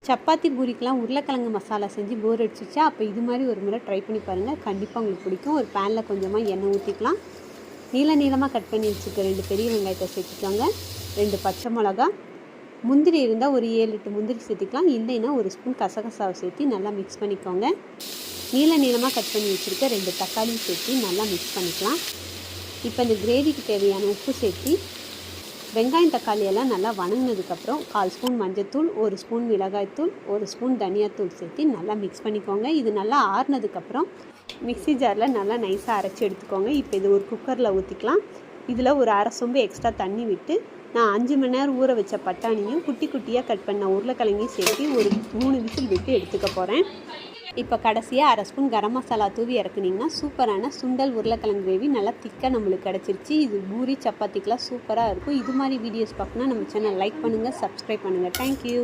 சப்பாத்தி பூரிக்கெலாம் உருளைக்கிழங்கு மசாலா செஞ்சு போர் அடிச்சிச்சா அப்போ இது மாதிரி ஒரு முறை ட்ரை பண்ணி பாருங்கள், கண்டிப்பாக உங்களுக்கு பிடிக்கும். ஒரு பேனில் கொஞ்சமாக எண்ணெய் ஊற்றிக்கலாம். நீளமாக கட் பண்ணி வச்சுக்க 2 பெரிய வெங்காயத்தை சேர்த்துக்கோங்க. 2 பச்சை மிளகா, முந்திரி இருந்தால் ஒரு 7-8 முந்திரி சேர்த்துக்கலாம். இல்லைன்னா ஒரு ஸ்பூன் கசகசாவை சேர்த்து நல்லா மிக்ஸ் பண்ணிக்கோங்க. நீளமாக கட் பண்ணி வச்சுருக்க 2 தக்காளி சேர்த்து நல்லா மிக்ஸ் பண்ணிக்கலாம். இப்போ இந்த கிரேவிக்கு தேவையான உப்பு சேர்த்து வெங்காயம் தக்காளியெல்லாம் நல்லா வணங்கினதுக்கப்புறம் 1/4 ஸ்பூன் மஞ்சத்தூள், 1 ஸ்பூன் மிளகாய்த்தூள், 1 ஸ்பூன் தனியாத்தூள் சேர்த்து நல்லா மிக்ஸ் பண்ணிக்கோங்க. இது நல்லா ஆறுனதுக்கப்புறம் மிக்ஸி ஜாரில் நல்லா நைஸாக அரைச்சி எடுத்துக்கோங்க. இப்போ இது ஒரு குக்கரில் ஊற்றிக்கலாம். இதில் ஒரு அரை சொம்பு எக்ஸ்ட்ரா தண்ணி விட்டு நான் 5 மணி நேரம் ஊற வச்ச பட்டாணியும் குட்டி குட்டியாக கட் பண்ண உருளைக்கிழங்கையும் சேர்த்து ஒரு 3 விசில் விட்டு எடுத்துக்க போகிறேன். இப்போ கடைசியாக அரை ஸ்பூன் கரம் மசாலா தூவி இறக்குனிங்கன்னா சூப்பரான சுண்டல் உருளைக்கிழங்கு கிரேவி நல்லா திக்காக நம்மளுக்கு கிடச்சிருச்சு. இது பூரி சப்பாத்திக்கெலாம் சூப்பராக இருக்கும். இது மாதிரி வீடியோஸ் பார்க்கணுன்னா நம்ம சேனல் லைக் பண்ணுங்கள், சப்ஸ்கிரைப் பண்ணுங்கள். தேங்க்யூ.